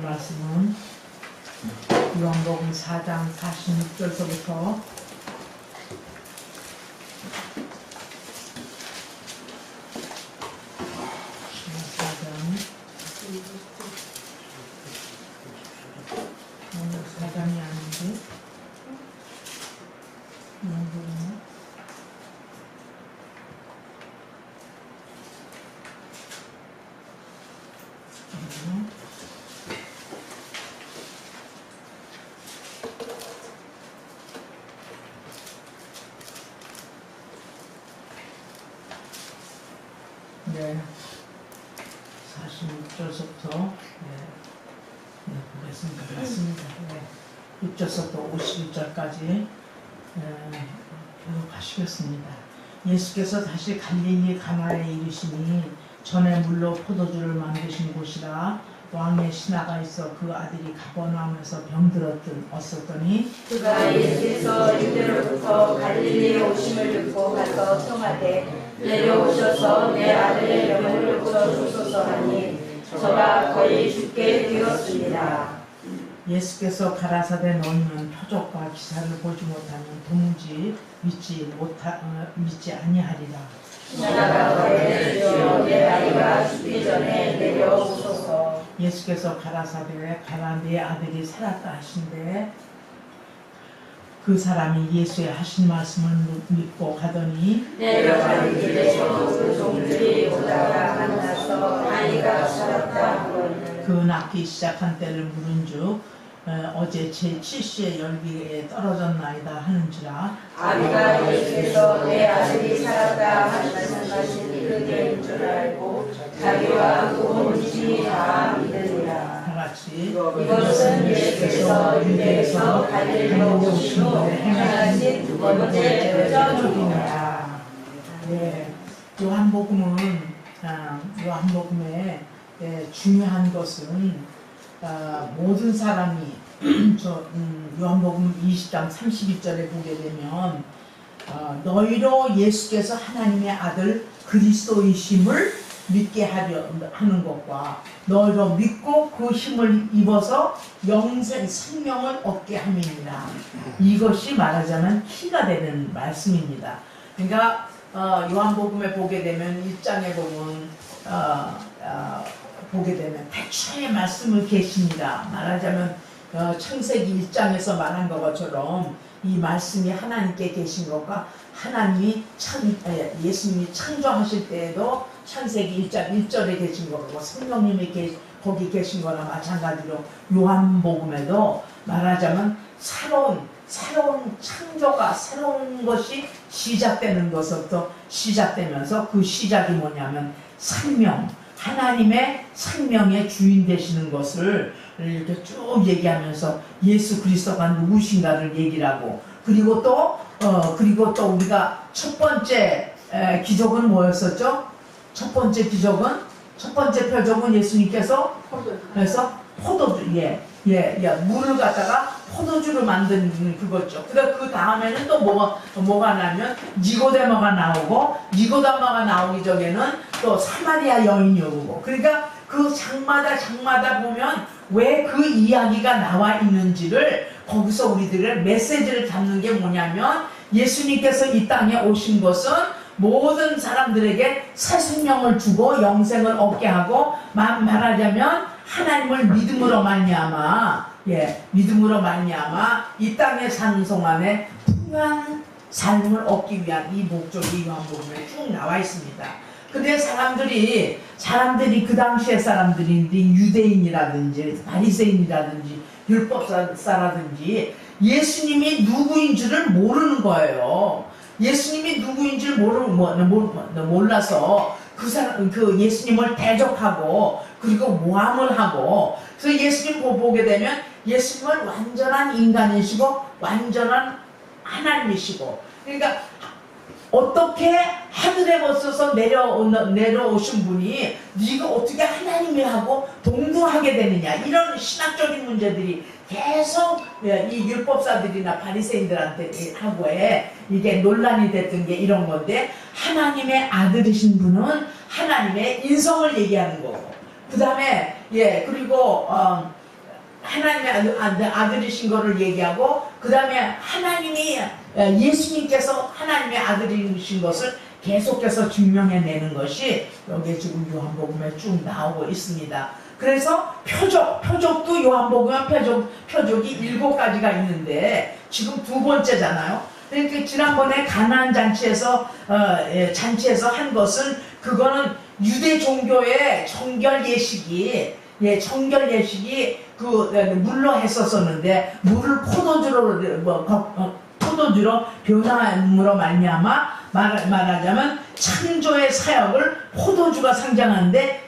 말씀은 요한복음 4장 46절서부터 4장이 아닌데 네, 46절서부터 보겠습니다. 맞습니다. 6절서부터 51절까지 계속 하시겠습니다. 예수께서 다시 갈릴리 가나에 이르시니 전에 물로 포도주를 만드신 곳이라 왕의 신하가 있어 그 아들이 가버나움에서 병들었더니 그가 예수께서 유대로부터 갈릴리에 오심을 듣고 가서 청하되 내려오셔서 내 아들의 병을 고쳐주소서 하니 저가 거의 죽게 되었습니다. 예수께서 가라사대 너희는 표적과 기사를 보지 못하면 도무지 믿지 아니하리라. 나아가되 주여 내 아이가 죽기 전에 내려오소서. 예수께서 가라사대 가라 내 아들이 살았다 하신대 그 사람이 예수의 하신 말씀을 믿고 가더니 내려가는 길에서 그 종들이 오다가 만나서 아이가 살았다 하거늘 그 낳기 시작한 때를 물은즉 어제 제7시의 열기에 떨어졌나이다 하는지라. 아비가 예수께서 내 아들이 살았다 말씀하신 그때인 줄 알고 자기와 그 온 집이 다 믿으리라. 다같이 이것은 예수께서 유대에서 갈릴리로 오시고 행하신 두 번째 표적이니라. 네, 요한복음의 중요한 것은 모든 사람이 요한복음 20장 32절에 보게 되면 너희로 예수께서 하나님의 아들 그리스도이심을 믿게 하는 것과 너희로 믿고 그 힘을 입어서 영생 생명을 얻게 함이니라. 이것이 말하자면 키가 되는 말씀입니다. 그러니까 요한복음에 보게 되면 1장에 보면 보게 되면 태초의 말씀을 계십니다. 말하자면 창세기 1장에서 말한 것처럼 이 말씀이 하나님께 계신 것과 하나님이 예수님이 창조하실 때에도 창세기 1장 1절에 계신 것과 성령님이 거기 계신 거나 마찬가지로 요한복음에도 말하자면 새로운 창조가 새로운 것이 시작되는 것부터 시작되면서 그 시작이 뭐냐면 생명 하나님의 생명의 주인 되시는 것을 이렇게 쭉 얘기하면서 예수 그리스도가 누구신가를 얘기를 하고 그리고 또 우리가 첫 번째 기적은 뭐였었죠? 첫 번째 표적은 예수님께서 포도주 물을 갖다가 포도주로 만든 그거죠. 그 다음에는 또 뭐가 나면 니고데모가 나오고 니고데모가 나오기 전에는 또 사마리아 여인이 오고 그러니까 그 장마다 보면 왜 그 이야기가 나와 있는지를 거기서 우리들의 메시지를 잡는 게 뭐냐면 예수님께서 이 땅에 오신 것은 모든 사람들에게 새 생명을 주고 영생을 얻게 하고 말하자면 하나님을 믿음으로 말미암아 이 땅에 사는 동안에 풍요한 삶을 얻기 위한 이 목적이 요한복음에 쭉 나와 있습니다. 근데 사람들이 그 당시의 사람들인데 유대인이라든지 바리새인이라든지 율법사라든지 예수님이 누구인 줄을 모르는 거예요. 예수님이 누구인 줄 몰라서 그 예수님을 대적하고 그리고 모함을 하고 그래서 예수님 보게 되면 예수님은 완전한 인간이시고 완전한 하나님이시고 그러니까 어떻게 하늘에 거쳐서 내려오신 분이 네가 어떻게 하나님이하고 동등하게 되느냐 이런 신학적인 문제들이 계속 이 율법사들이나 바리새인들한테 이게 논란이 됐던 게 이런 건데 하나님의 아들이신 분은 하나님의 인성을 얘기하는 거고 그 다음에 그리고 하나님의 아들이신 거를 얘기하고, 그 다음에 하나님이 예수님께서 하나님의 아들이신 것을 계속해서 증명해내는 것이 여기에 지금 요한복음에 쭉 나오고 있습니다. 그래서 표적도 요한복음에 표적이 7가지가 있는데 지금 2번째잖아요. 그러니까 지난번에 가나안 잔치에서 한 것은, 그거는 유대 종교의 정결 예식이 물로 했었었는데, 물을 포도주로 변함으로 말하자면 창조의 사역을 포도주가 상징하는데,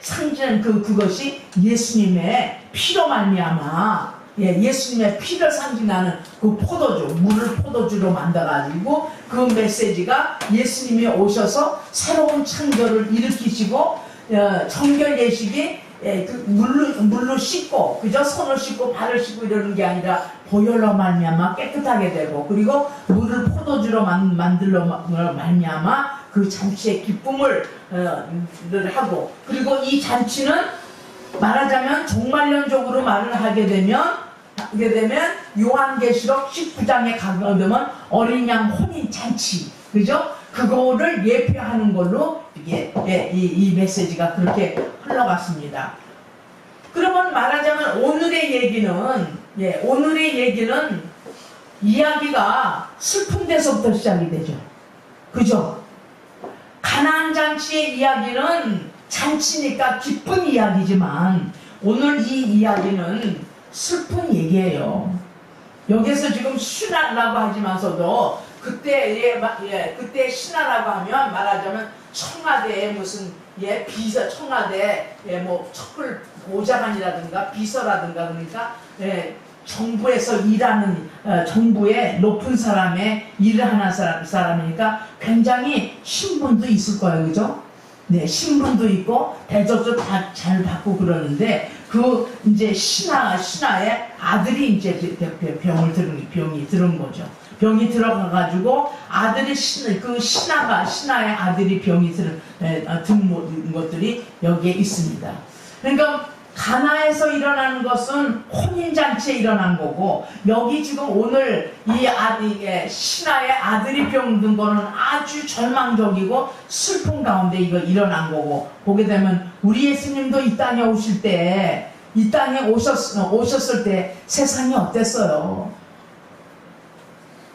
그것이 예수님의 피로 말미암아, 예수님의 피를 상징하는 그 포도주, 물을 포도주로 만들어가지고, 그 메시지가 예수님이 오셔서 새로운 창조를 일으키시고, 정결 예식이 물로 씻고, 그저 손을 씻고 발을 씻고 이러는 게 아니라 보혈로 말미암아 깨끗하게 되고, 그리고 물을 포도주로 만들로 말미암아 그 잔치의 기쁨을 하고, 그리고 이 잔치는 말하자면 종말론적으로 말을 하게 되면 요한계시록 19장에 가보면 어린 양 혼인 잔치, 그죠? 그거를 예표하는 걸로 이 메시지가 그렇게 흘러갔습니다. 그러면 말하자면 오늘의 얘기는 이야기가 슬픈 데서부터 시작이 되죠. 그죠? 가나안 잔치의 이야기는 잔치니까 기쁜 이야기지만, 오늘 이 이야기는 슬픈 얘기예요. 여기서 지금 신화라고 하지만서도 그때 신화라고 하면 말하자면 청와대에 무슨 청와대 척불 보좌관이라든가 비서라든가, 그러니까 정부에서 일하는 정부의 높은 사람의 일을 하는 사람이니까 굉장히 신분도 있을 거예요, 그죠? 네, 신분도 있고 대접도 다 잘 받고 그러는데, 이제 신하의 아들이 이제 병이 들은 거죠. 병이 들어가가지고 아들이 신하의 아들이 병이 든 것들이 여기에 있습니다. 그러니까 가나에서 일어나는 것은 혼인잔치에 일어난 거고, 여기 지금 오늘 신하의 아들이 병든 거는 아주 절망적이고 슬픈 가운데 이거 일어난 거고, 보게 되면 우리 예수님도 이 땅에 오실 때, 이 땅에 오셨을 때 세상이 어땠어요?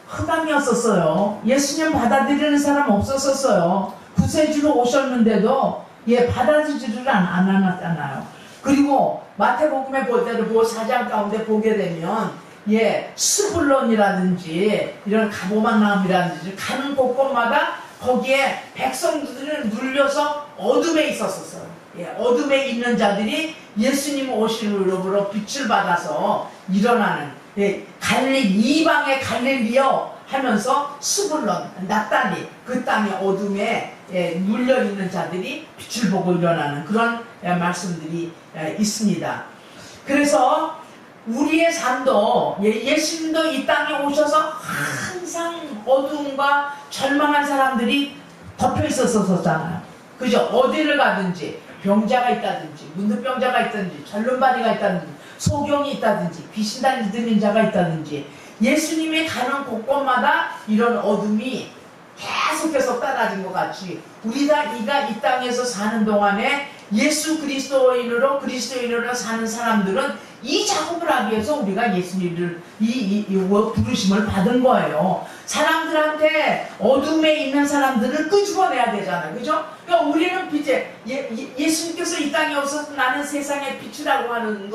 흑암이었었어요. 예수님 받아들이는 사람 없었었어요. 구세주로 오셨는데도 받아들이지를 않았잖아요. 그리고 마태복음에 볼 때도 4장 가운데 보게 되면 스불론이라든지 이런 가보만나움이라든지 가는 곳곳마다 거기에 백성들을 눌려서 어둠에 있었었어요. 어둠에 있는 자들이 예수님 오심으로 빛을 받아서 일어나는, 이방의 갈릴리여 하면서 스불론, 납달리, 그 땅의 어둠에 눌려있는 자들이 빛을 보고 일어나는 그런 말씀들이 있습니다. 그래서 우리의 삶도, 예수님도 이 땅에 오셔서 항상 어두움과 절망한 사람들이 덮여 있었었잖아요. 그죠? 어디를 가든지 병자가 있다든지, 문둥병자가 있다든지, 절름발이가 있다든지, 소경이 있다든지, 귀신 들린 자가 있다든지, 예수님이 가는 곳곳마다 이런 어둠이 계속해서 따라진 것 같이, 우리가 이 땅에서 사는 동안에 예수 그리스도인으로 사는 사람들은 이 작업을 하기 위해서 우리가 예수님을 부르심을 받은 거예요. 사람들한테 어둠에 있는 사람들을 끄집어내야 되잖아요, 그죠? 그러니까 우리는 빛에, 예수님께서 이 땅에 오셔서 나는 세상의 빛이라고 하는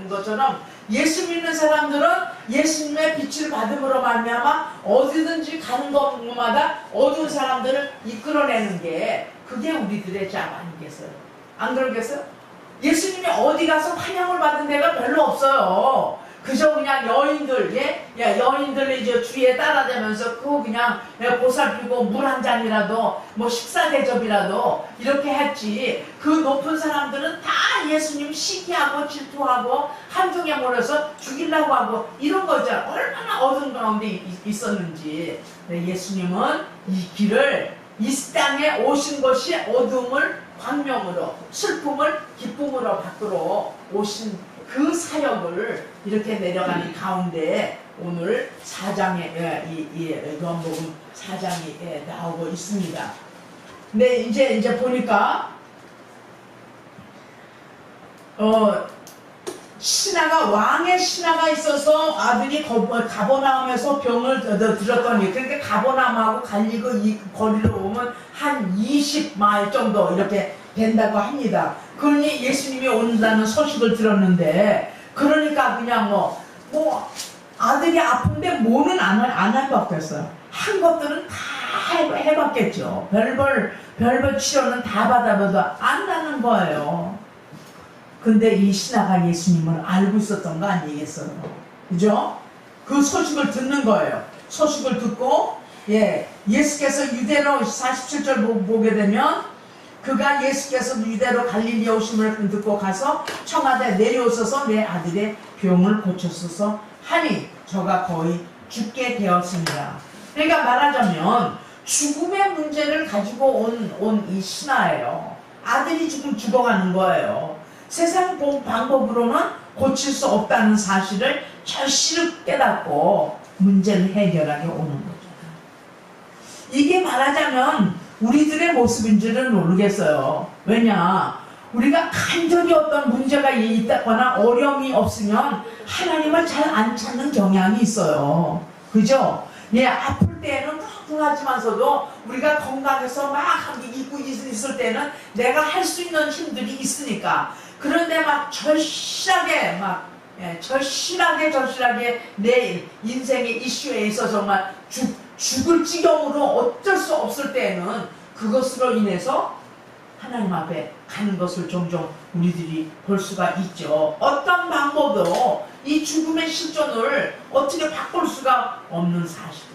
것처럼, 예수 믿는 사람들은 예수님의 빛을 받음으로 말미암아 어디든지 가는 곳마다 어두운 사람들을 이끌어내는 게, 그게 우리들의 잡 아니겠어요? 안 그러겠어요? 예수님이 어디 가서 환영을 받은 데가 별로 없어요. 그저 그냥 여인들, 여인들 이제 주위에 따라다니면서 그냥 보살피고 물 한 잔이라도, 식사 대접이라도 이렇게 했지. 그 높은 사람들은 다 예수님 시기하고 질투하고 한중에 몰아서 죽이려고 하고 이런 거 있잖아. 얼마나 어두운 가운데 있었는지. 예수님은 이 길을, 이 땅에 오신 것이 어둠을 광명으로, 슬픔을 기쁨으로 바꾸러 오신 그 사역을 이렇게 내려가는 가운데 오늘 4장에 요한복음 4장이 나오고 있습니다. 근데 이제 보니까 신하가 왕의 신하가 있어서 아들이 가버나움에서 병을 들었더니 그러니까 가버나움하고 갈리고 이 거리로 오면 한 20마일 정도 이렇게 된다고 합니다. 그러니 예수님이 온다는 소식을 들었는데 그러니까 그냥 뭐 아들이 아픈데 뭐는 안 해봤겠어요. 한 것들은 다 해봤겠죠. 별별 치료는 다 받아봐도 안 나는 거예요. 근데 이 신하가 예수님을 알고 있었던 거 아니겠어요? 그죠? 그 소식을 듣는 거예요. 소식을 듣고, 예수께서 유대로 47절 보게 되면, 그가 예수께서 유대로 갈릴리에 오심을 듣고 가서 청하되 내려오소서 내 아들의 병을 고쳤소서 하니 저가 거의 죽게 되었습니다. 그러니까 말하자면, 죽음의 문제를 가지고 온 이 신하예요. 아들이 지금 죽어가는 거예요. 세상 방법으로는 고칠 수 없다는 사실을 절실히 깨닫고 문제를 해결하게 오는 거죠. 이게 말하자면 우리들의 모습인 줄은 모르겠어요. 왜냐? 우리가 간절히 어떤 문제가 있다거나 어려움이 없으면 하나님을 잘 안 찾는 경향이 있어요. 그죠? 아플 때는 뚱뚱하지만서도 우리가 건강해서 막 있고 있을 때는 내가 할 수 있는 힘들이 있으니까 그런데 막 절실하게 내 인생의 이슈에 있어서 정말 죽을 지경으로 어쩔 수 없을 때는 그것으로 인해서 하나님 앞에 가는 것을 종종 우리들이 볼 수가 있죠. 어떤 방법으로 이 죽음의 실존을 어떻게 바꿀 수가 없는 사실이에요.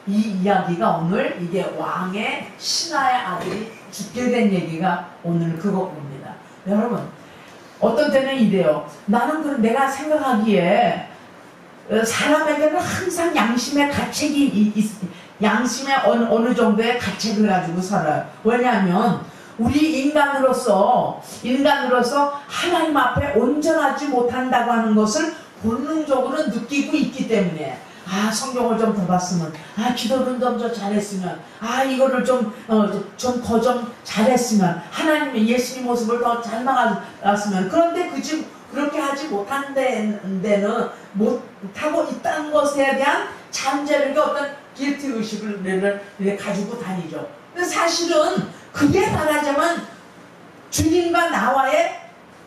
이 이야기가 오늘 이게 왕의 신하의 아들이 죽게 된 얘기가 오늘 그것입니다. 여러분 어떤 때는 이래요. 나는 내가 생각하기에 사람에게는 항상 양심의 가책이 양심의 어느 정도의 가책을 가지고 살아요. 왜냐하면 우리 인간으로서 하나님 앞에 온전하지 못한다고 하는 것을 본능적으로 느끼고 있기 때문에 성경을 좀 더 봤으면 기도를 좀 더 잘했으면 이거를 좀 잘했으면 하나님의 예수님 모습을 더 잘 나갔으면 그런데 그렇게 하지 못한 데는 못하고 있다는 것에 대한 잠재력의 어떤 길티 의식을 가지고 다니죠. 근데 사실은 그게 말하자면 주님과 나와의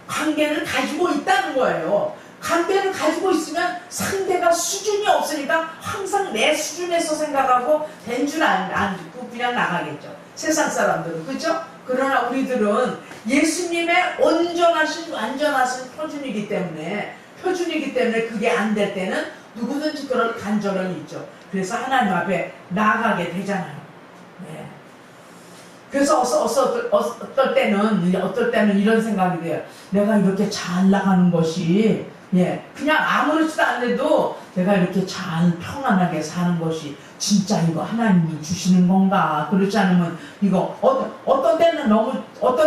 관계를 가지고 있다는 거예요. 관계를 가지고 있으면 상대가 수준이 없으니까 항상 내 수준에서 생각하고 된 줄 안 듣고 그냥 나가겠죠. 세상 사람들은. 그렇죠? 그러나 우리들은 예수님의 완전하신 표준이기 때문에 그게 안 될 때는 누구든지 그런 간절함이 있죠. 그래서 하나님 앞에 나아가게 되잖아요. 네. 그래서 어떨 때는 이런 생각이 돼요. 내가 이렇게 잘 나가는 것이 그냥 아무렇지도 않아도 내가 이렇게 잘 평안하게 사는 것이 진짜 이거 하나님이 주시는 건가? 그렇지 않으면 이거 어떤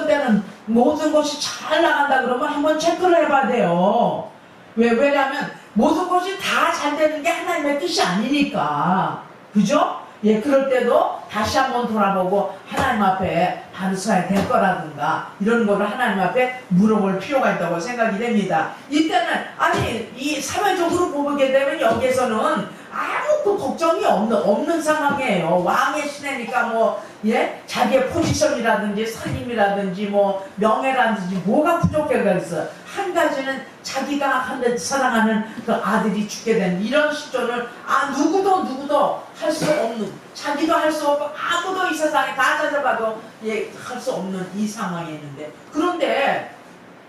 때는 모든 것이 잘 나간다 그러면 한번 체크를 해봐야 돼요. 왜냐하면 모든 것이 다 잘 되는 게 하나님의 뜻이 아니니까. 그죠? 그럴 때도 다시 한번 돌아보고 하나님 앞에 바로 서야 될 거라든가 이런 거를 하나님 앞에 물어볼 필요가 있다고 생각이 됩니다. 이때는 이 사회적으로 보게 되면 여기에서는 아무것도 걱정이 없는 상황이에요. 왕의 시내니까 자기의 포지션이라든지 살림이라든지 명예라든지 뭐가 부족해서 한 가지는 자기가 사랑하는 그 아들이 죽게 된 이런 시점을 누구도 할 수 없는, 자기도 할 수 없고 아무도 이 세상에 다 찾아봐도 할 수 없는 이 상황에 있는데, 그런데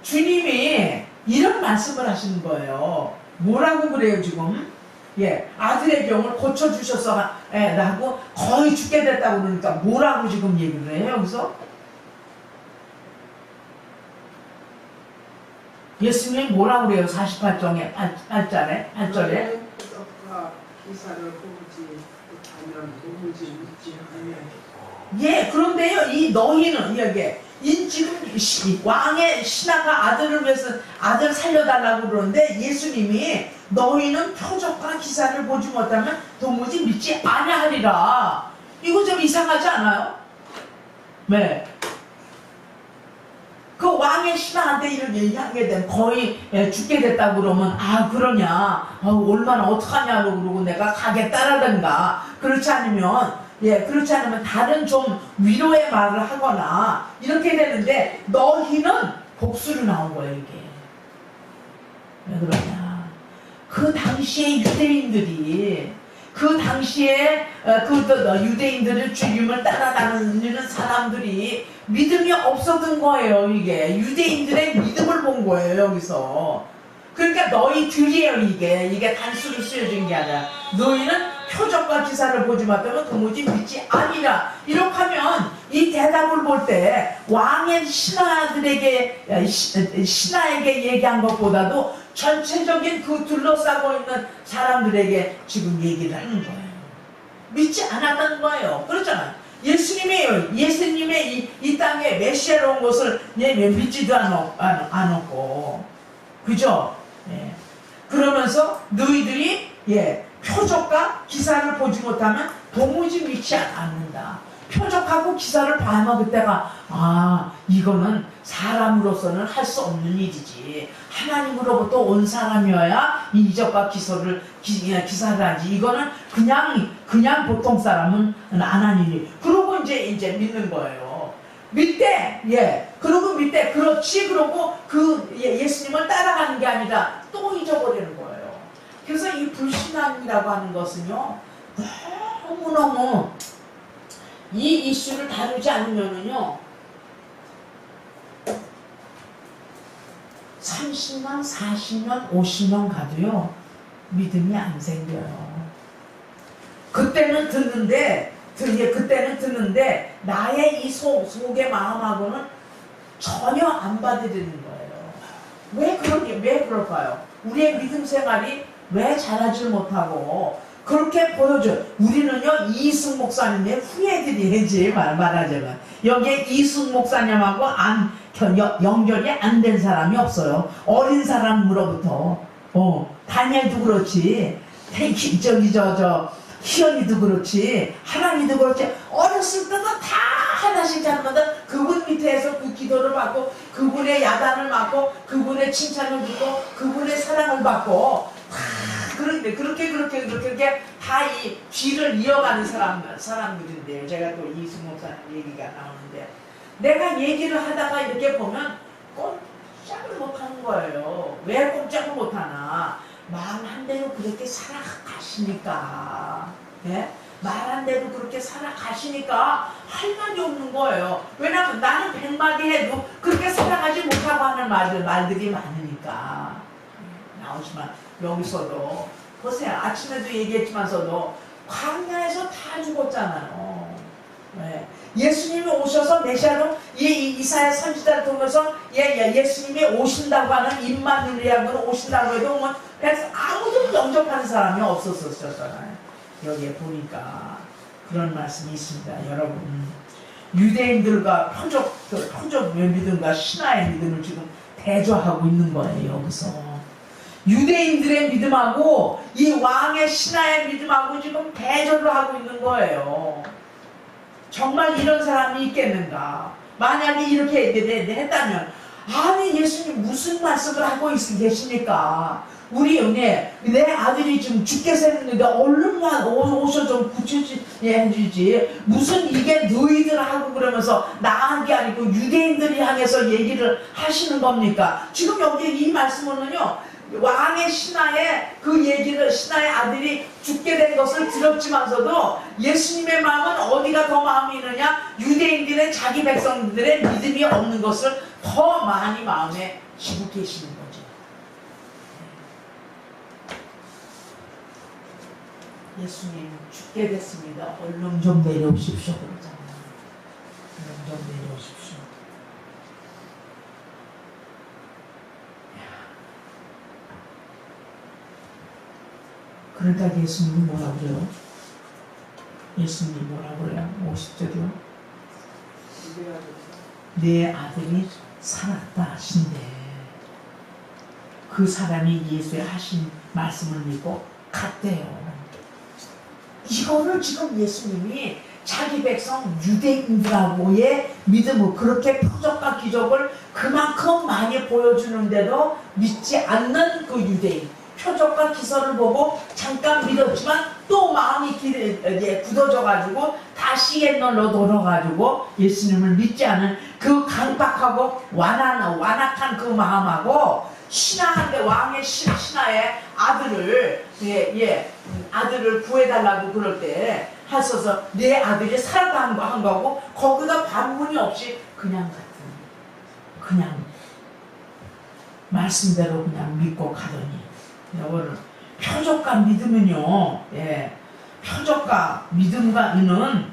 주님이 이런 말씀을 하시는 거예요. 뭐라고 그래요 지금? 아들의 병을 고쳐주셔서 라고 거의 죽게 됐다고 그러니까 뭐라고 지금 얘기를 해요 여기서? 예수님이 뭐라고 그래요? 48절에 기사를 보지 못하면 도무지 믿지 않아요. 예, 그런데요, 이 너희는, 여기, 지금 왕의 신하가 아들을 위해서 아들 살려달라고 그러는데 예수님이 너희는 표적과 기사를 보지 못하면 도무지 믿지 아니하리라. 이거 좀 이상하지 않아요? 네. 그 왕의 신하한테 이렇게 얘기하게 되면 거의 죽게 됐다고 그러면 그러냐, 얼마나 어떡하냐고 그러고 내가 가겠다라든가, 그렇지 않으면 다른 좀 위로의 말을 하거나 이렇게 되는데 너희는 복수로 나온 거예요. 이게 왜 그러냐, 그 당시에 유대인들이 그 당시에 유대인들을 주님을 따라다니는 사람들이 믿음이 없었던 거예요. 이게 유대인들의 믿음을 본 거예요. 여기서 그러니까 너희들이에요. 이게 단수로 쓰여진 게 아니라 너희는 표적과 기사를 보지 못하면 도무지 믿지 아니라. 이렇게 하면 이 대답을 볼 때 왕의 신하에게 얘기한 것보다도 전체적인 그 둘러싸고 있는 사람들에게 지금 얘기를 하는 거예요. 믿지 않았다는 거예요. 그렇잖아요. 예수님의 이 땅에 메시아로 온 것을 믿지도 않았고, 그죠? 예. 그러면서 너희들이 표적과 기사를 보지 못하면 도무지 믿지 않는다. 표적하고 기사를 봐야만 그때가 이거는 사람으로서는 할 수 없는 일이지, 하나님으로부터 온 사람이어야 이 이적과 기사를 하지, 이거는 그냥 보통 사람은 안 하는 일이. 그러고 이제 믿는 거예요. 그렇지, 그러고 예수님을 따라가는 게 아니라 또 잊어버리는 거예요. 그래서 이 불신앙이라고 하는 것은요, 너무너무 이 이슈를 다루지 않으면은요, 30년, 40년, 50년 가도요, 믿음이 안 생겨요. 그때는 듣는데 나의 이 속의 마음하고는 전혀 안 받아들이는 거예요. 왜 그럴까요? 우리의 믿음 생활이 왜 잘하지 못하고 그렇게 보여줘요. 우리는요, 이승 목사님의 후예들이지, 말하자면. 여기에 이승 목사님하고 연결이 안 된 사람이 없어요. 어린 사람으로부터. 다니엘도 그렇지, 희연이도 그렇지, 하나님도 그렇지, 어렸을 때도 다 하나씩 잘못다 그분 밑에서 그 기도를 받고, 그분의 야단을 맞고, 그분의 칭찬을 듣고, 그분의 사랑을 받고, 그런데 그렇게 다 이 뒤를 이어가는 사람들인데요. 제가 또 이승 목사님 얘기가 나오는데, 내가 얘기를 하다가 이렇게 보면 꼼짝을 못하는 거예요. 왜 꼼짝을 못하나? 말한 대로 그렇게 살아가시니까, 말한 대로 그렇게 살아가시니까 할 말이 없는 거예요. 왜냐하면 나는 100마디 해도 그렇게 살아가지 못하고 하는 말들이 많으니까. 나오지만 여기서도 보세요. 아침에도 얘기했지만서도 광야에서 다 죽었잖아요. 예수님이 오셔서 메시아로 이사야 선지자를 통해서 예수님이 오신다고 하는 임마누엘이라고 오신다고 해도 그래서 아무도 영접하는 사람이 없었었잖아요. 여기에 보니까 그런 말씀이 있습니다. 여러분, 유대인들과 표적 믿음과 신화의 믿음을 지금 대조하고 있는 거예요. 여기서 유대인들의 믿음하고 이 왕의 신하의 믿음하고 지금 대조를 하고 있는 거예요. 정말 이런 사람이 있겠는가? 만약에 이렇게 했다면, 아니 예수님 무슨 말씀을 하고 계십니까? 내 아들이 지금 죽게 생겼는데 얼른 오셔 좀 해주지. 무슨 이게 너희들 하고 그러면서 나한 게 아니고 유대인들이 향해서 얘기를 하시는 겁니까? 지금 여기 이 말씀은요, 왕의 신하의 그 얘기를, 신하의 아들이 죽게 된 것을 들었지만서도 예수님의 마음은 어디가 더 마음이 있느냐? 유대인들의 자기 백성들의 믿음이 없는 것을 더 많이 마음에 지고 계시는 거죠. 예수님 죽게 됐습니다. 얼른 좀 내려오십시오. 그러잖아요. 얼른 좀 내려오십시오. 그러니까 예수님이 뭐라 그래요? 예수님이 뭐라 그래요? 50절이요. 내 아들이 살았다 하신대. 그 사람이 예수의 하신 말씀을 믿고 갔대요. 이거를 지금 예수님이 자기 백성 유대인들하고의 믿음을 그렇게 표적과 기적을 그만큼 많이 보여주는데도 믿지 않는 그 유대인, 표적과 기사를 보고 잠깐 믿었지만 또 마음이 굳어져가지고 다시 옛날로 돌아가지고 예수님을 믿지 않은 그 강박하고 완악한 그 마음하고 신하한테 왕의 신하의 아들을 아들을 구해달라고 그럴 때 하셔서 내 아들이 살아난 거 한 거고 거기다 반문이 없이 그냥 말씀대로 그냥 믿고 가더니 여러분 표적과 믿으면요, 표적과 믿음과 이는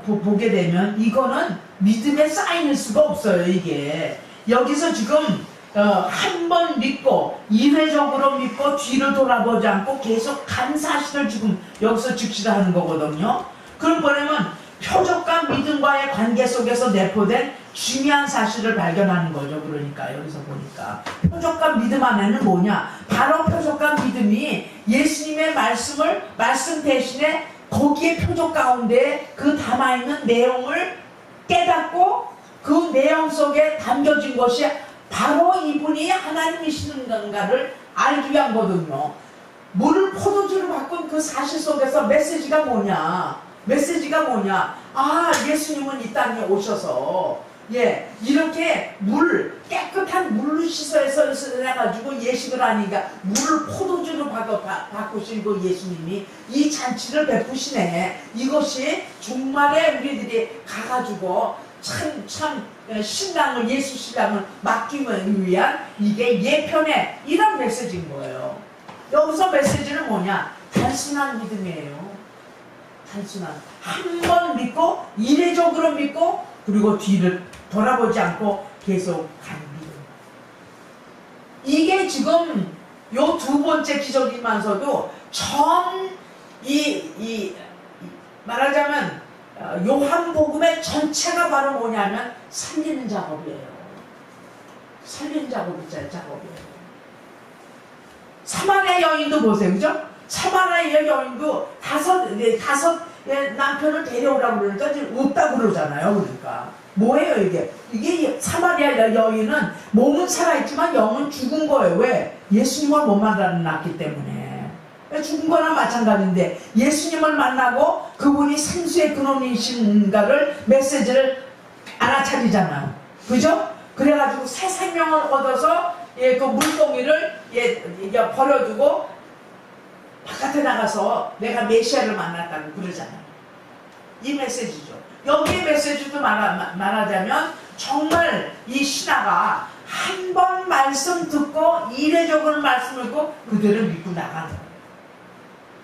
보게 되면 이거는 믿음에 쌓이는 수가 없어요. 이게 여기서 지금 한 번 믿고 이례적으로 믿고 뒤를 돌아보지 않고 계속 간 사실을 지금 여기서 직시하는 거거든요. 그럼 뭐냐면 표적과 믿음과의 관계 속에서 내포된 중요한 사실을 발견하는 거죠. 그러니까 여기서 보니까 표적과 믿음 안에는 뭐냐, 바로 표적과 믿음이 예수님의 말씀 대신에 거기에 표적 가운데 그 담아있는 내용을 깨닫고 그 내용 속에 담겨진 것이 바로 이분이 하나님이시는 건가를 알기 위한 거거든요. 물을 포도주로 바꾼 그 사실 속에서 메시지가 뭐냐? 아, 예수님은 이 땅에 오셔서 이렇게 깨끗한 물로 씻어서 해가지고 예식을 하니까 물을 포도주로 바꾸신 그 예수님이 이 잔치를 베푸시네. 이것이 종말에 우리들이 가가지고 참 예수 신랑을 맡기기 위한 이게 예편의 이런 메시지인 거예요. 여기서 메시지는 뭐냐? 단순한 믿음이에요. 한 번 믿고 이례적으로 믿고 그리고 뒤를 돌아보지 않고 계속 간 믿음. 이게 지금 요 두 번째 기적이면서도 말하자면 요한복음의 전체가 바로 뭐냐면 살리는 작업이에요. 사마리아 여인도 보세요. 그죠? 사마리아 여인도 다섯 남편을 데려오라고 그러니까 지금 없다고 그러잖아요. 그러니까 뭐예요 이게? 이게 사마리아 여인은 몸은 살아있지만 영은 죽은 거예요. 왜? 예수님을 못 만났기 때문에. 죽은 거나 마찬가지인데 예수님을 만나고 그분이 생수의 근원이신가를 메시지를 알아차리잖아요. 그죠? 그래가지고 새 생명을 얻어서 그 물동이를 버려두고 바깥에 나가서 내가 메시아를 만났다고 그러잖아요. 이 메시지죠. 여기의 메시지도 말하자면 정말 이 신하가 한 번 말씀 듣고 이례적으로 말씀 듣고 그대로 믿고 나가는 거예요.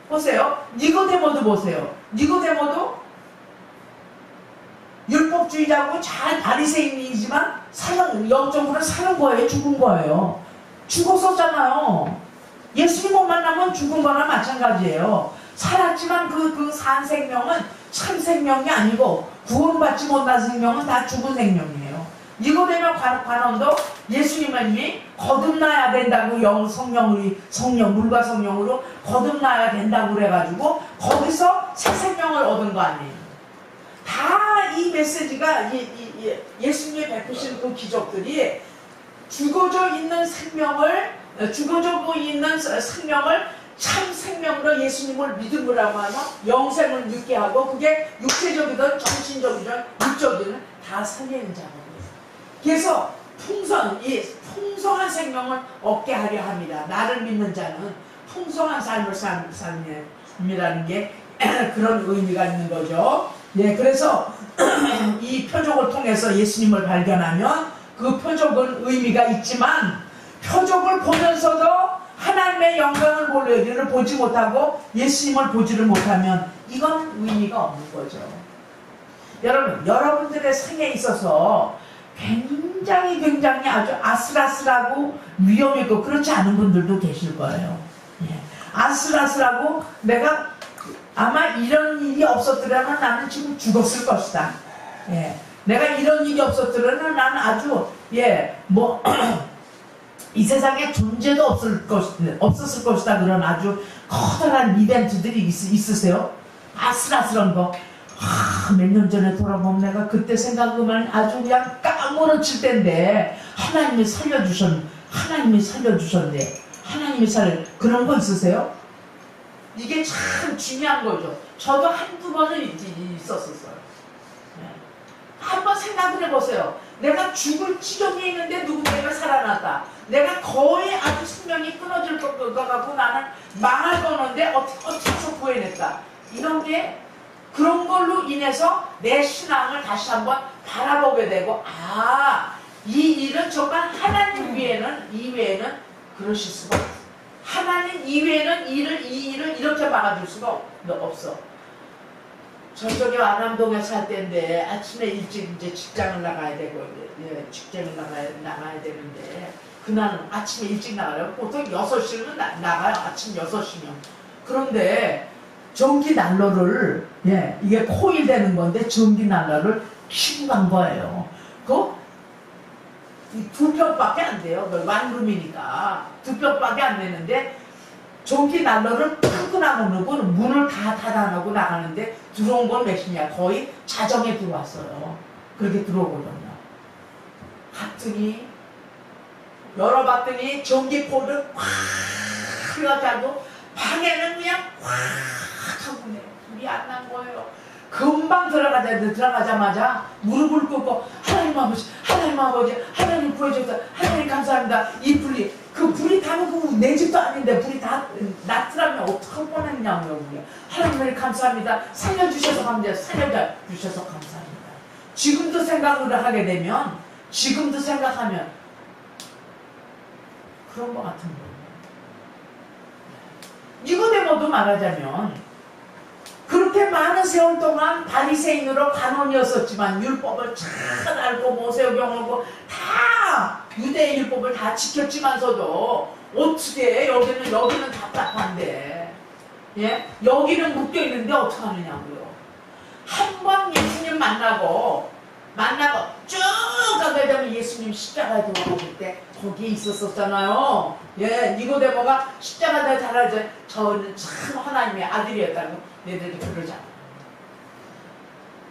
보세요. 니고데모도 보세요. 니고데모도 율법주의자고 잘 바리새인이지만 영적으로 사는 거예요. 죽은 거예요. 죽었었잖아요. 예수님 못 만나면 죽은 거나 마찬가지예요. 살았지만 그 산 생명은 참 생명이 아니고 구원받지 못한 생명은 다 죽은 생명이에요. 니고데모 관원도 예수님이 거듭나야 된다고 물과 성령으로 거듭나야 된다고 그래가지고 거기서 새 생명을 얻은 거 아니에요. 다 이 메시지가 예수님이 베푸신 그 기적들이 죽어져 있는 생명을 참 생명으로 예수님을 믿음으로 하면 영생을 믿게 하고 그게 육체적이든 정신적이든 육적이든 다 살리는 작업이에요. 그래서 풍성한 생명을 얻게 하려 합니다. 나를 믿는 자는 풍성한 삶을 삶이라는 게 그런 의미가 있는 거죠. 그래서 이 표적을 통해서 예수님을 발견하면 그 표적은 의미가 있지만 표적을 보면서도 하나님의 영광을 보지 못하고 예수님을 보지를 못하면 이건 의미가 없는 거죠. 여러분들의 생에 있어서 굉장히 아주 아슬아슬하고 위험했고 그렇지 않은 분들도 계실 거예요. 아슬아슬하고 내가 아마 이런 일이 없었더라면 나는 지금 죽었을 것이다. 예. 내가 이런 일이 없었더라면 나는 아주 뭐 이 세상에 존재도 없었을 것이다. 그런 아주 커다란 이벤트들이 있으세요? 아슬아슬한 거. 몇 년 전에 돌아보면 내가 그때 생각하면 아주 그냥 까무러칠 때인데 하나님이 살려주셨네. 그런 거 있으세요? 이게 참 중요한 거죠. 저도 한두 번은 있었어요. 한번 생각을 해보세요. 내가 죽을 지경에 있는데 누군가가 살아났다. 내가 거의 아주 생명이 끊어질 것 같고 나는 망할 거는데 어떻게 해서 구해냈다. 이런 게 그런 걸로 인해서 내 신앙을 다시 한번 바라보게 되고 이 일은 정말 하나님 이외에는 그러실 수가 없어. 하나님 이외에는 이 일을 이렇게 막아줄 수가 없어. 저쪽에 안암동에 살 때인데 아침에 일찍 이제 직장을 나가야 되고 직장을 나가야 되는데 그날은 아침에 일찍 나가려고 보통 6시면 나가요. 아침 6시면. 그런데 전기 난로를 이게 코일 되는 건데 전기 난로를 켜고 간 거예요. 그 2평밖에 안 돼요. 완룸이니까 2평밖에 안 되는데 전기 난로를 푸고 나가놓고 문을 다 닫아놓고 나가는데 들어온 건 몇이냐 거의 자정에 들어왔어요. 그렇게 들어오거든요. 갔더니 열어봤더니 전기포를 확 해가지고 방에는 그냥 확 하고 불이 안 난 거예요. 금방 들어가자마자 무릎을 꿇고 하나님 아버지 하나님 구해줘서 하나님 감사합니다. 이 불이 그 불이 다는 내 집도 아닌데 불이 다 났더라면 어떡할 뻔했냐고요. 하나님 감사합니다. 살려주셔서 감사합니다. 살려주셔서 감사합니다. 지금도 생각을 하게 되면 지금도 생각하면 그런 것 같은 거예요. 니고데모도 말하자면 그렇게 많은 세월 동안 바리새인으로 간원이었었지만 율법을 잘 알고 모세오경하고 다 유대의 율법을 다 지켰지만서도 어떻게 여기는 답답한데 여기는 묶여있는데 어떡하느냐고요. 한 번 예수님 만나고 쭉 가게 되면 예수님 십자가에 돌아가실 때 거기에 있었었잖아요. 니고데모가 십자가에 달아져 저는 참 하나님의 아들이었다고 너희들이 그러잖아.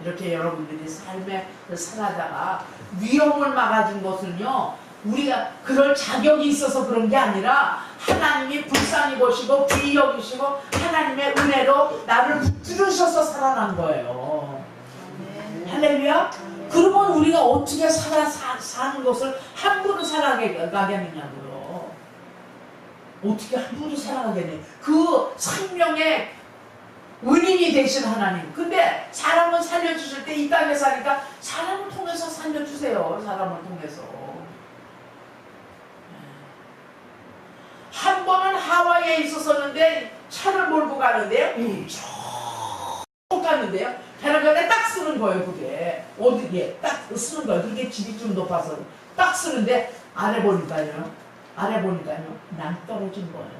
이렇게 여러분들이 삶에 살아다가 위험을 막아준 것은요 우리가 그럴 자격이 있어서 그런 게 아니라 하나님이 불쌍히 보시고 귀히 여기시고 하나님의 은혜로 나를 붙들으셔서 살아난 거예요. 할렐루야. 그러면 우리가 어떻게 사는 것을 함부로 살아가겠느냐고요. 어떻게 함부로 살아가겠냐. 그 생명의 은인이 되신 하나님. 근데 사람은 살려주실 때 이 땅에 사니까 사람을 통해서 살려주세요. 사람을 통해서. 한 번은 하와이에 있었었는데 차를 몰고 가는데요. 쭉 갔는데요. 베란다에 딱 쓰는 거예요. 그게 어디에 딱 쓰는 거예요. 그게 집이 좀 높아서 딱 쓰는데 아래 보니까요 난 떨어진 거예요.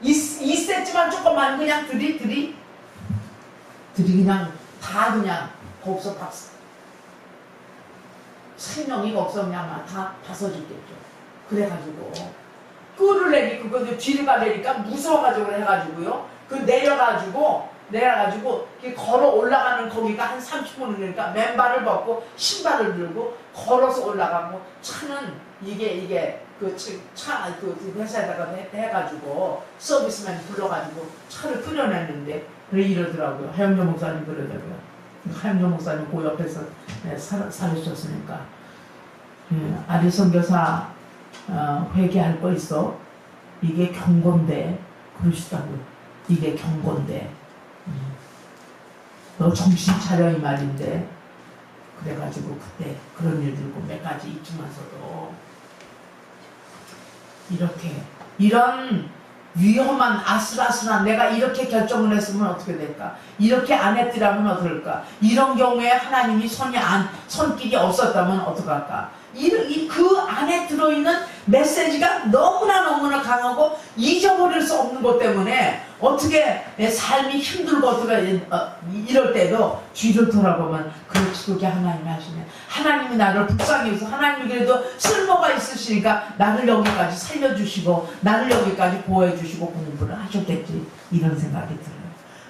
2cm만 조금만 그냥 들이 그냥 다 그냥 거기서 박스 생명이 거기서 그냥 다 벗어졌겠죠. 그래가지고 끈을 그거 뒤를 가려니까 무서워가지고 해가지고요. 그 내려가지고 걸어 올라가는 거기가 한 30분 그러니까 맨발을 벗고 신발을 들고 걸어서 올라가고 차는 이게 그 회사에다가 해가지고 서비스맨 불러가지고 차를 끓여냈는데 이러더라고요. 하영조 목사님 그러더라고요. 하영조 목사님 그 옆에서 살으셨으니까 아리 선교사 회개할 거 있어. 이게 경고인데 그러시다고요. 이게 경고인데 너 정신 차려 이 말인데 그래가지고 그때 그런 일들고 몇 가지 있지만서도 이렇게 이런 위험한 아슬아슬한 내가 이렇게 결정을 했으면 어떻게 될까? 이렇게 안 했더라면 어떨까? 이런 경우에 하나님이 손길이 없었다면 어떡할까? 그 안에 들어있는 메시지가 너무나 강하고 잊어버릴 수 없는 것 때문에 어떻게 삶이 힘들고 이럴 때도 뒤를 돌아보면 그렇지, 그게 하나님이 하시네. 하나님이 나를 불쌍히 해서 하나님이 그래도 쓸모가 있으시니까 나를 여기까지 살려주시고 나를 여기까지 보호해주시고 공부를 하셨겠지, 이런 생각이 들어요.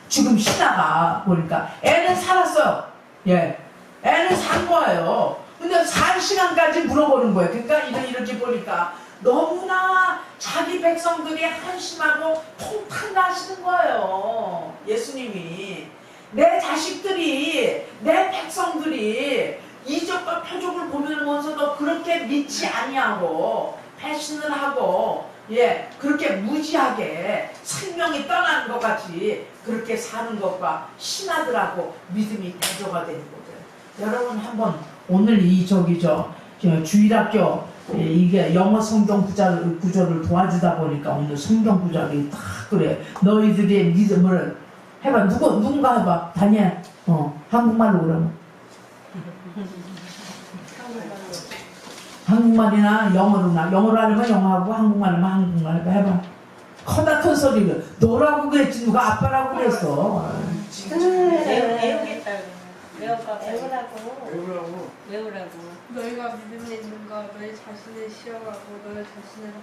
지금 신하가 보니까 애는 살았어요. 예, 애는 산 거예요. 근데 살 시간까지 물어보는 거예요. 그러니까 이렇게 보니까 너무나 자기 백성들이 한심하고 통탄 나시는 거예요. 예수님이 내 자식들이, 내 백성들이 이적과 표적을 보면서도 그렇게 믿지 아니하고 배신을 하고, 예, 그렇게 무지하게 생명이 떠나는 것 같이 그렇게 사는 것과 신하들하고 믿음이 대조가 되는 거죠. 여러분 한번 오늘 주일학교 이게 영어 성경 구조를 도와주다 보니까 오늘 성경 구절이 딱 그래. 너희들의 믿음을 해봐. 누군가 해봐. 다니엘. 한국말로 그러면. 한국말이나 영어로 하려면 영어하고 한국말 하면 한국말 해봐. 커다 큰 소리를. 너라고 그랬지, 누가 아빠라고 그랬어. 배우겠다. 외우라고. 너희가 믿음에 있는가? 너희 자신을 시험하고 너희 자신을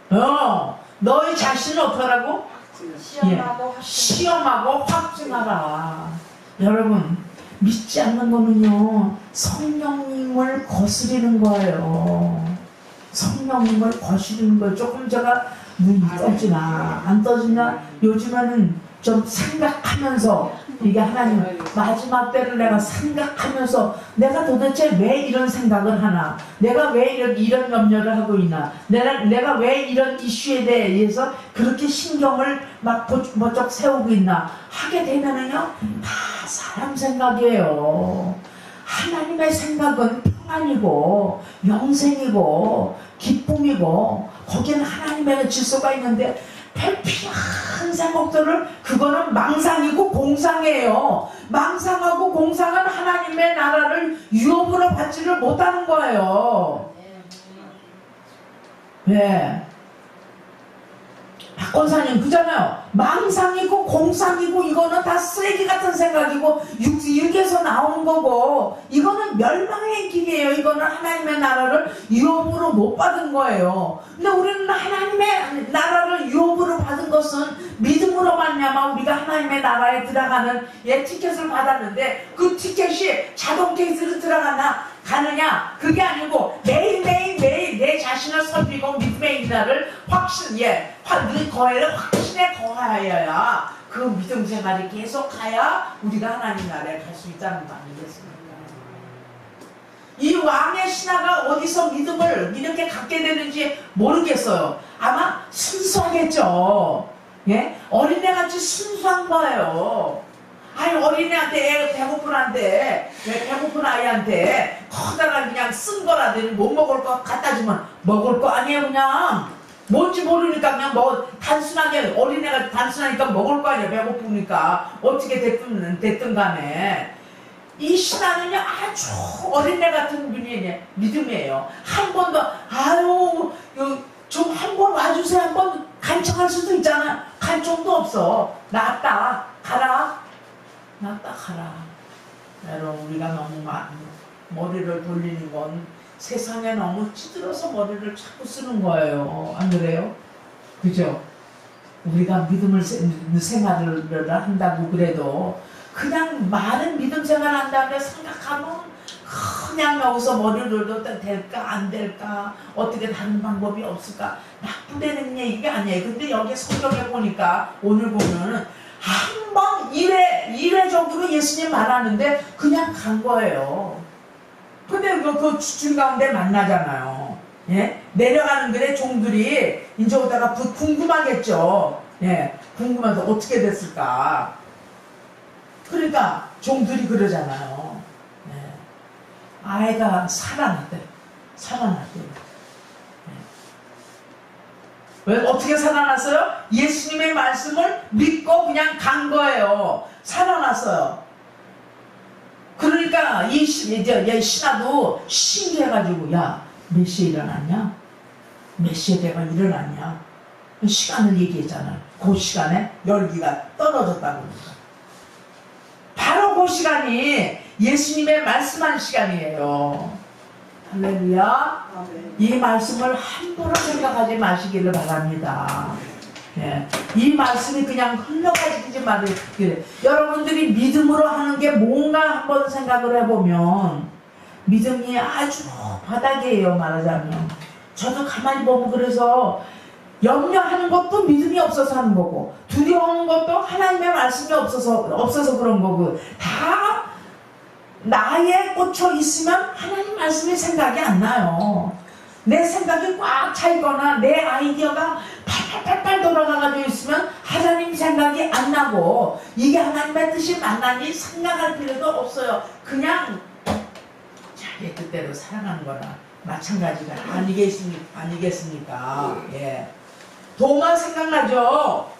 확증하라. 너희 자신을 어떡하라고? 시험하고 시험하고 확증하라. 여러분, 믿지 않는 거는요, 성령님을 거스리는 거예요. 성령님을 거스리는 거예요. 조금 제가 눈이 떠지나 안 떠지나 요즘에는 좀 생각하면서, 이게 하나님 마지막 때를 내가 생각하면서 내가 도대체 왜 이런 생각을 하나, 내가 왜 이런 염려를 하고 있나, 내가 왜 이런 이슈에 대해서 그렇게 신경을 막 번쩍 세우고 있나 하게 되면은요, 다 사람 생각이에요. 하나님의 생각은 평안이고 영생이고 기쁨이고 거기는 하나님의 질서가 있는데 별필요한 생각들을, 그거는 망상이고 공상이에요. 망상하고 공상은 하나님의 나라를 유업으로 받지를 못하는 거예요. 네. 박권사님 그잖아요. 망상이고 공상이고 이거는 다 쓰레기 같은 생각이고 육에서 나오는 거고, 이거는 멸망의 길이에요. 이거는 하나님의 나라를 유업으로 못 받은 거예요. 근데 우리는 하나님의 나라를 유업으로 받은 것은 믿음으로 말미암아 우리가 하나님의 나라에 들어가는 티켓을 받았는데, 그 티켓이 자동 케이스로 가느냐, 그게 아니고 매일매일 내 자신을 섬기고 믿음의 인자를 확신에 거하여야 그 믿음 생활이 계속 가야 우리가 하나님 나라에 갈 수 있다는 거 아니겠습니까? 이 왕의 신하가 어디서 믿음을 이렇게 갖게 되는지 모르겠어요. 아마 순수하겠죠. 예? 어린애같이 순수한 거예요. 아니, 어린애한테, 배고픈 아이한테 커다란 그냥 쓴 거라든지 못 먹을 거 갖다 주면 먹을 거 아니에요. 그냥 뭔지 모르니까 그냥 단순하게, 어린애가 단순하니까 먹을 거 아니에요. 배고프니까. 어떻게 됐든 간에 이 신하는요, 아주 어린애 같은 분이 믿음이에요. 한 번도 좀 한 번 와주세요, 한 번 간청할 수도 있잖아. 간청도 없어. 나왔다 가라. 여러분, 우리가 너무 머리를 돌리는 건 세상에 너무 찌들어서 머리를 자꾸 쓰는 거예요. 안 그래요? 그죠? 우리가 믿음을 생활을 한다고 그래도 그냥 많은 믿음 생활 한다고 생각하면 그냥 여기서 머리를 돌려도 될까 안 될까, 어떻게 다른 방법이 없을까, 나쁘다는 얘기가 아니에요. 근데 여기 성경에 보니까 오늘 보면은 한번 이례적으로 예수님 말하는데 그냥 간 거예요. 근데 그 줄 가운데 만나잖아요. 예? 내려가는 길에 종들이 이제 오다가 궁금하겠죠. 예? 궁금해서 어떻게 됐을까. 그러니까 종들이 그러잖아요. 예. 아이가 살아났대. 왜 어떻게 살아났어요? 예수님의 말씀을 믿고 그냥 간 거예요. 살아났어요. 그러니까 이 신하도 신기해가지고, 야, 몇 시에 일어났냐? 몇 시에 내가 일어났냐? 시간을 얘기했잖아. 그 시간에 열기가 떨어졌다고 그러니까. 바로 그 시간이 예수님의 말씀한 시간이에요. 할렐루야. 이 말씀을 함부로 생각하지 마시기를 바랍니다. 예. 이 말씀이 그냥 흘러가지지 말아요. 여러분들이 믿음으로 하는 게 뭔가 한번 생각을 해보면 믿음이 아주 바닥이에요. 말하자면 저도 가만히 보면 그래서 염려하는 것도 믿음이 없어서 하는 거고 두려워하는 것도 하나님의 말씀이 없어서 그런 거고 다 나에 꽂혀 있으면 하나님 말씀이 생각이 안 나요. 내 생각이 꽉 차 있거나 내 아이디어가 팔팔팔팔 돌아가가지고 있으면 하나님 생각이 안 나고 이게 하나님의 뜻이 맞나니 생각할 필요도 없어요. 그냥 자기 뜻대로 살아가는 거나 마찬가지가 아니겠습니까? 예. 도마 생각나죠?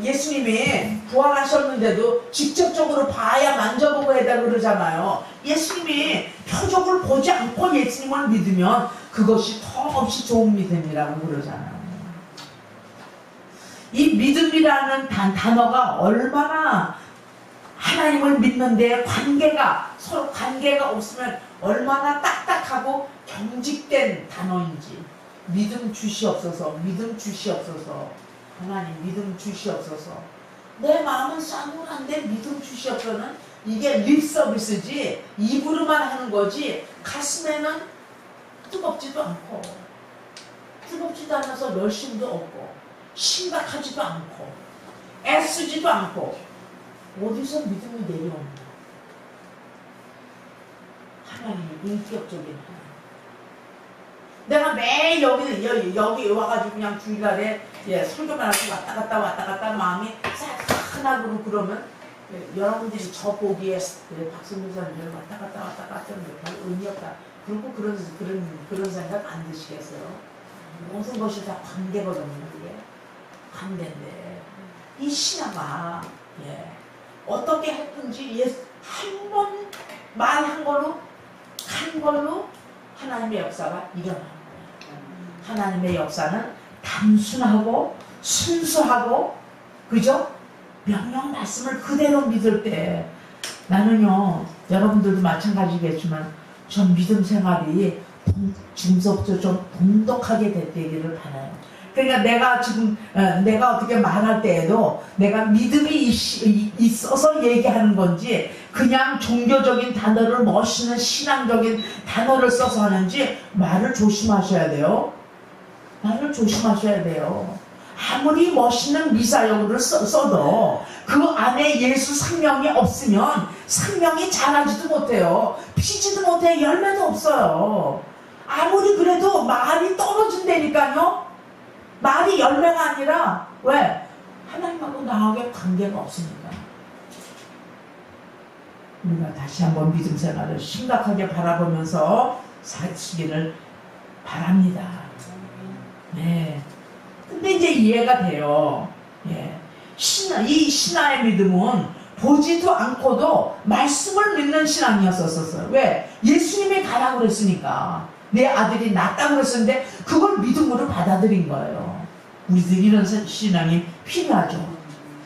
예수님이 부활하셨는데도 직접적으로 봐야 만져보고 해야 그러잖아요. 예수님이 표적을 보지 않고 예수님을 믿으면 그것이 턱없이 좋은 믿음이라고 그러잖아요. 이 믿음이라는 단어가 얼마나 하나님을 믿는 데 서로 관계가 없으면 얼마나 딱딱하고 경직된 단어인지. 믿음 주시옵소서. 믿음 주시옵소서. 하나님 믿음 주시옵소서. 내 마음은 싸늘한데 믿음 주시옵소서는 이게 립 서비스지 입으로만 하는 거지 가슴에는 뜨겁지도 않고 뜨겁지도 않아서 열심도 없고 심각하지도 않고 애쓰지도 않고 어디서 믿음이 내려옵니다. 하나님의 인격적인 하나님. 내가 매일 여기 와가지고 그냥 주일날에 설교만 하고 왔다 갔다 마음이 싸하나고 그러면 여러분들이 저 보기에 박성민 사람들 왔다 갔다 하는데 별 의미 없다. 그리고 그런 생각 안 드시겠어요? 모든 것이 다 관계거든요. 이게 관계인데 이 신화가 어떻게 했든지 한 번 말한 걸로 하나님의 역사가 일어나는 거예요. 하나님의 역사는 단순하고 순수하고 그죠? 명령 말씀을 그대로 믿을 때 나는요 여러분들도 마찬가지겠지만 전 믿음 생활이 지금서부터 좀 돈독하게 되기를 바라요. 그러니까 내가 어떻게 말할 때에도 내가 믿음이 있어서 얘기하는 건지 그냥 종교적인 단어를 멋있는 신앙적인 단어를 써서 하는지 말을 조심하셔야 돼요. 말을 조심하셔야 돼요. 아무리 멋있는 미사역을 써도 그 안에 예수 생명이 없으면 생명이 자라지도 못해요. 피지도 못해요. 열매도 없어요. 아무리 그래도 말이 떨어진다니까요. 말이 열매가 아니라 왜? 하나님하고 나하고 관계가 없으니까. 우리가 다시 한번 믿음 생활을 심각하게 바라보면서 사시기를 바랍니다. 네. 근데 이제 이해가 돼요. 이 신화의 믿음은 보지도 않고도 말씀을 믿는 신앙이었었어요. 왜? 예수님이 가라고 그랬으니까. 내 아들이 낫다고 그랬었는데 그걸 믿음으로 받아들인 거예요. 우리들 이런 신앙이 필요하죠.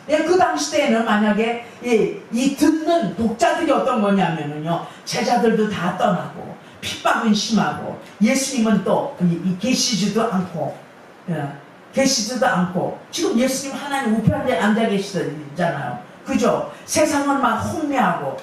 그 당시 때에는 만약에 이 듣는 독자들이 어떤 거냐면요 제자들도 다 떠나고 핍박은 심하고 예수님은 또 계시지도 않고 계시지도 않고 지금 예수님 하나님 우편에 앉아 계시잖아요. 그죠? 세상은 막 혼미하고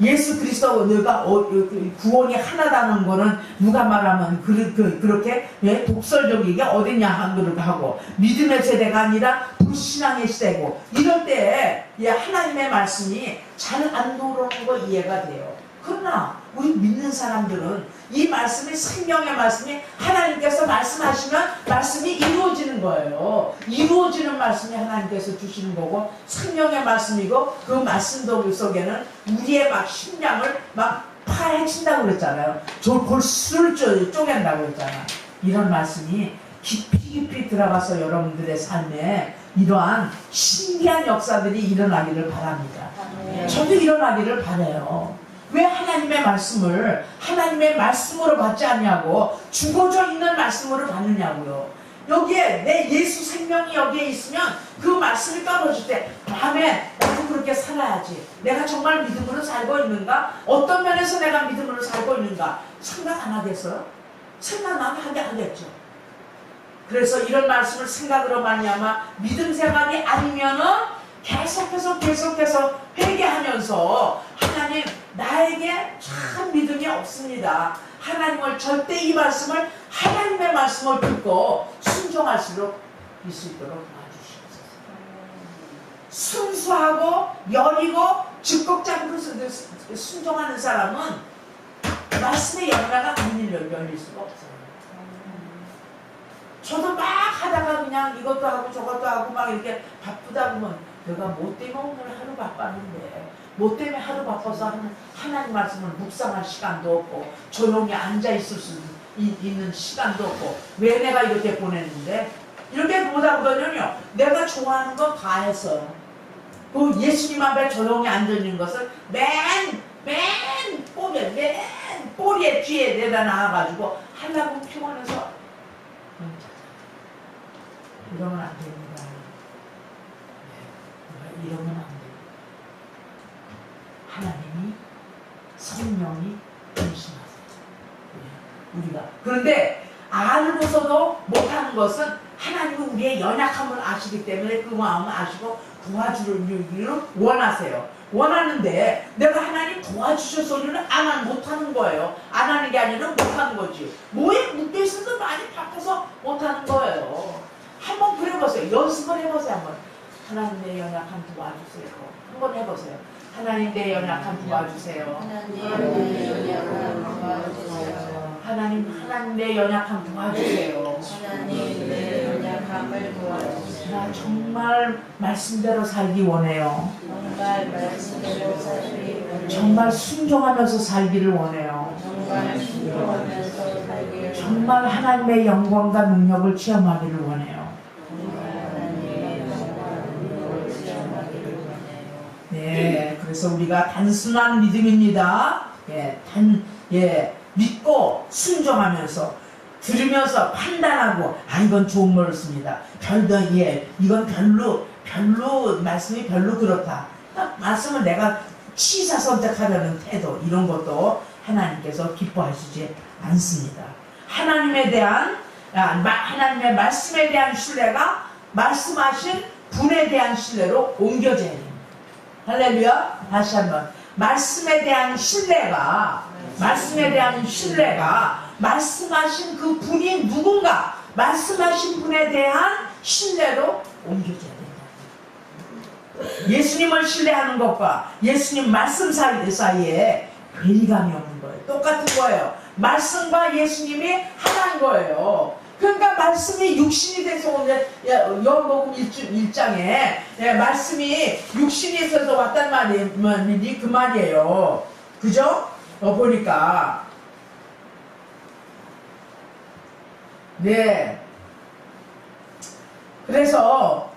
예수 그리스도가 구원이 하나다는 거는 누가 말하면 그렇게 독설적이게 어딨냐 하고 믿음의 세대가 아니라 불신앙의 시대고 이럴 때 하나님의 말씀이 잘 안 들어오는 거 이해가 돼요. 그러나 우리 믿는 사람들은 이 말씀이 생명의 말씀이 하나님께서 말씀하시면 말씀이 이루어지는 거예요. 이루어지는 말씀이 하나님께서 주시는 거고 생명의 말씀이고 그 말씀 속에는 우리의 막 심장을 막 파헤친다고 그랬잖아요. 골수를 쪼갠다고 그랬잖아요. 이런 말씀이 깊이 들어가서 여러분들의 삶에 이러한 신기한 역사들이 일어나기를 바랍니다. 저도 일어나기를 바라요. 왜 하나님의 말씀을 하나님의 말씀으로 받지 않냐고, 죽어져 있는 말씀으로 받느냐고요. 여기에 내 예수 생명이 여기에 있으면 그 말씀이 떨어질 때 밤에 나도 그렇게 살아야지, 내가 정말 믿음으로 살고 있는가, 어떤 면에서 내가 믿음으로 살고 있는가 생각 안 하겠어요? 생각 안 하겠죠. 그래서 이런 말씀을 생각으로 말미암아 믿음 생활이 아니면은 계속해서 회개하면서 하나님, 나에게 참 믿음이 없습니다. 하나님을 절대 이 말씀을, 하나님의 말씀을 듣고 순종할 수 있도록 도와주시옵소서. 순수하고 여리고 적극적으로 순종하는 사람은 말씀의 연가가 안 열릴 수가 없어요. 저도 막 하다가 그냥 이것도 하고 저것도 하고 막 이렇게 바쁘다 보면, 내가 뭐 때문에 오늘 하루 바빴는데, 뭐 때문에 하루 바빠서 하나님 말씀을 묵상할 시간도 없고, 조용히 앉아있을 수 있는 시간도 없고, 왜 내가 이렇게 보냈는데, 이렇게 보다 보면요, 내가 좋아하는 거 다 해서, 그 예수님 앞에 조용히 앉아있는 것을 맨 꼬리에 뒤에 내다 놔가지고 하려고 피곤해서, 이러면 안 됩니다. 이러면 안 돼요. 하나님이, 성령이 임신하세요. 우리가. 그런데 알고서도 못하는 것은 하나님은 우리의 연약함을 아시기 때문에 그 마음을 아시고 도와주기를 원하세요. 원하는데 내가 하나님 도와주셔서는 못하는 거예요. 안 하는 게 아니라 못하는 거지. 뭐에 묶여있어도 많이 바빠서 못하는 거예요. 한번 그려보세요. 연습을 해보세요. 한번. 하나님, 내 연약함 도와주세요. 한번 해보세요. 하나님, 내 연약함 도와주세요. 하나님, 내 연약함 도와주세요. 나 정말 말씀대로 살기 원해요. 정말 순종하면서 살기를 원해요. 정말 하나님의 영광과 능력을 체험하기를 원해요. 네, 그래서 우리가 단순한 믿음입니다. 믿고 순종하면서 들으면서 판단하고, 이건 좋은 말씀이다. 이건 별로 말씀이 별로 그렇다. 딱 말씀을 내가 취사 선택하려는 태도, 이런 것도 하나님께서 기뻐하시지 않습니다. 하나님의 말씀에 대한 신뢰가 말씀하신 분에 대한 신뢰로 옮겨져야 됩니다. 할렐루야. 다시 한번. 말씀에 대한 신뢰가 말씀하신 그 분이 누군가, 말씀하신 분에 대한 신뢰로 옮겨져야 된다. 예수님을 신뢰하는 것과 예수님 말씀 사이에 괴리감이 없는 거예요. 똑같은 거예요. 말씀과 예수님이 하나인 거예요. 그러니까 말씀이 육신이 돼서 오늘 요한복음 1장에 말씀이 육신이 있어서 왔단 말이 그 말이에요. 그죠? 보니까 네. 그래서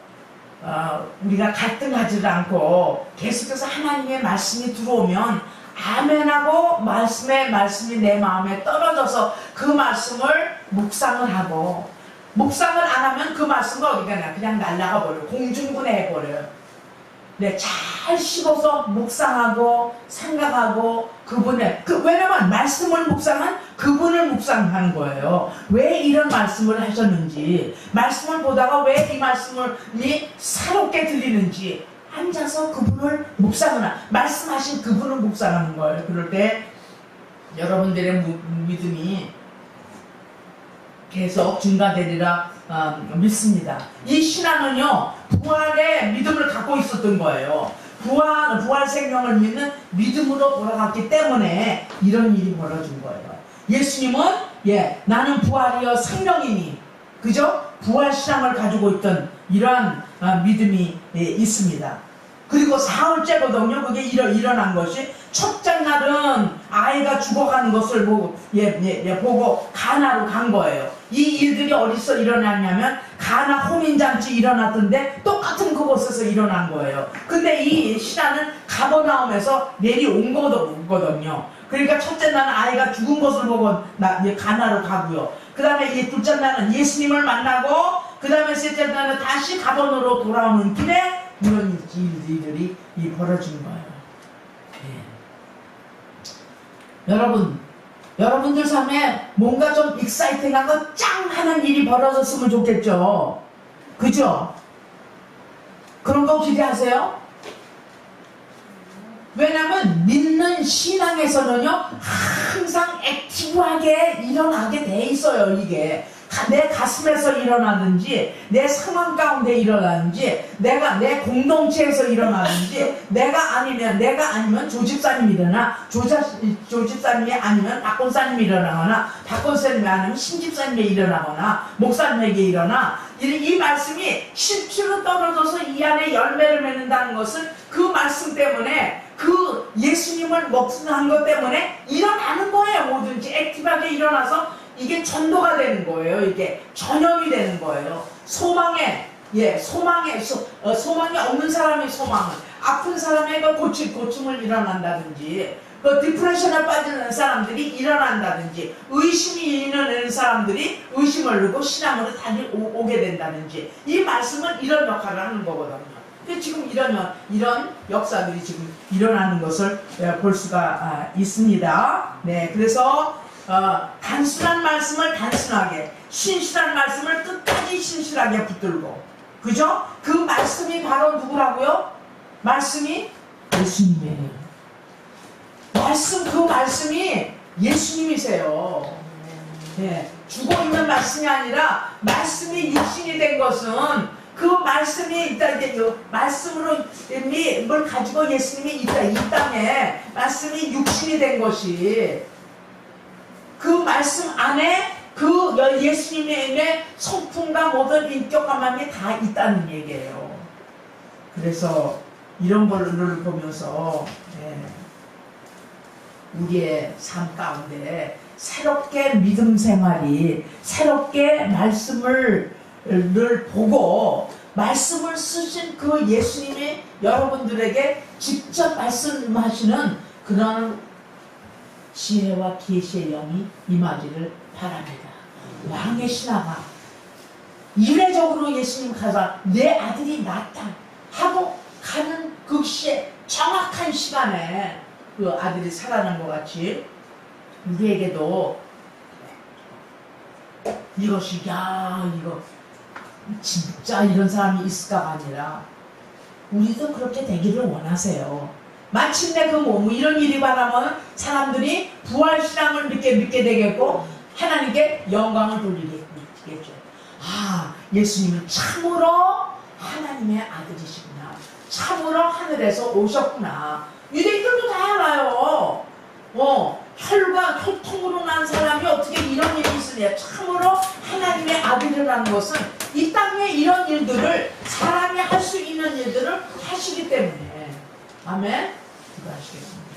우리가 갈등하지 않고 계속해서 하나님의 말씀이 들어오면 아멘하고, 말씀이 내 마음에 떨어져서 그 말씀을 묵상을 하고, 묵상을 안 하면 그 말씀은 어디 가냐, 그냥 날아가 버려요. 공중분해 해버려요. 네, 잘 씹어서 묵상하고 생각하고 왜냐면 말씀을 묵상한 그분을 묵상하는 거예요. 왜 이런 말씀을 하셨는지, 말씀을 보다가 왜 이 말씀이 새롭게 들리는지 앉아서 그분을 말씀하신 그분을 묵상하는 거예요. 그럴 때 여러분들의 믿음이 계속 증가되리라 믿습니다. 이 신앙은요, 부활의 믿음을 갖고 있었던 거예요. 부활 생명을 믿는 믿음으로 돌아갔기 때문에 이런 일이 벌어진 거예요. 예수님은 나는 부활이요 생명이니, 그죠? 부활 신앙을 가지고 있던 이러한 믿음이 있습니다. 그리고 사흘째거든요. 그게 일어난 것이 첫째 날은 아이가 죽어가는 것을 보고 가나로 간 거예요. 이 일들이 어디서 일어났냐면 가나 혼인잔치 일어났던데 똑같은 그곳에서 일어난 거예요. 근데 이 신하는 가버나움에서 내려온 거거든요. 그러니까 첫째 날은 아이가 죽은 것을 보고 가나로 가고요. 그 다음에 이 둘째 날은 예수님을 만나고, 그 다음에 셋째 날은 다시 가버나움으로 돌아오는 길에 이런 일들이 벌어진 거예요. 여러분들 삶에 뭔가 좀 익사이팅한 거 짱 하는 일이 벌어졌으면 좋겠죠. 그죠? 그런 거 기대하세요? 왜냐면 믿는 신앙에서는요 항상 액티브하게 일어나게 돼 있어요. 이게 내 가슴에서 일어나든지 내 상황 가운데 일어나든지 내 공동체에서 일어나든지 내가 아니면 조집사님이 일어나 조집사님이 아니면 박권사님이 일어나거나 박권사님이 아니면 신집사님이 일어나거나 목사님에게 일어나 이 말씀이 실추로 떨어져서 이 안에 열매를 맺는다는 것은 그 말씀 때문에 그 예수님을 목숨한 것 때문에 일어나는 거예요. 뭐든지 액티브하게 일어나서 이게 전도가 되는 거예요. 이게 전염이 되는 거예요. 소망이 없는 사람의 소망을, 아픈 사람의 고침을 일어난다든지, 디프레션에 빠지는 사람들이 일어난다든지, 의심이 있는 사람들이 의심을 넣고 신앙으로 다시 오게 된다든지, 이 말씀은 이런 역할을 하는 거거든요. 근데 지금 이런 역사들이 지금 일어나는 것을 볼 수가 있습니다. 네, 그래서 단순한 말씀을 단순하게, 신실한 말씀을 끝까지 신실하게 붙들고, 그죠? 그 말씀이 바로 누구라고요? 말씀이 예수님이에요. 그 말씀이 예수님이세요. 네, 죽어있는 말씀이 아니라 말씀이 육신이 된 것은 그 말씀이 있다, 이제 말씀으로 뭘 가지고 예수님이 있다, 이 땅에 말씀이 육신이 된 것이 그 말씀 안에 그 예수님의 성품과 모든 인격감이 다 있다는 얘기예요. 그래서 이런 걸 보면서 우리의 삶 가운데 새롭게 믿음 생활이, 새롭게 말씀을 보고 말씀을 쓰신 그 예수님이 여러분들에게 직접 말씀하시는 그런 지혜와 계시의 영이 임하기를 바랍니다. 왕의 신하가 이례적으로 예수님 가서 내 아들이 낫다 하고 가는 그 시에 정확한 시간에 그 아들이 살아난 것 같이 우리에게도 이것이 이거 진짜 이런 사람이 있을까가 아니라 우리도 그렇게 되기를 원하세요. 마침내 이런 일이 바라면 사람들이 부활신앙을 믿게 되겠고 하나님께 영광을 돌리겠죠. 예수님은 참으로 하나님의 아들이시구나. 참으로 하늘에서 오셨구나. 유대인들도 다 알아요. 혈통으로 난 사람이 어떻게 이런 일이 있으냐. 참으로 하나님의 아들이라는 것은 이 땅에 이런 일들을, 사람이 할 수 있는 일들을 하시기 때문에. 아멘. 기도하시겠습니다.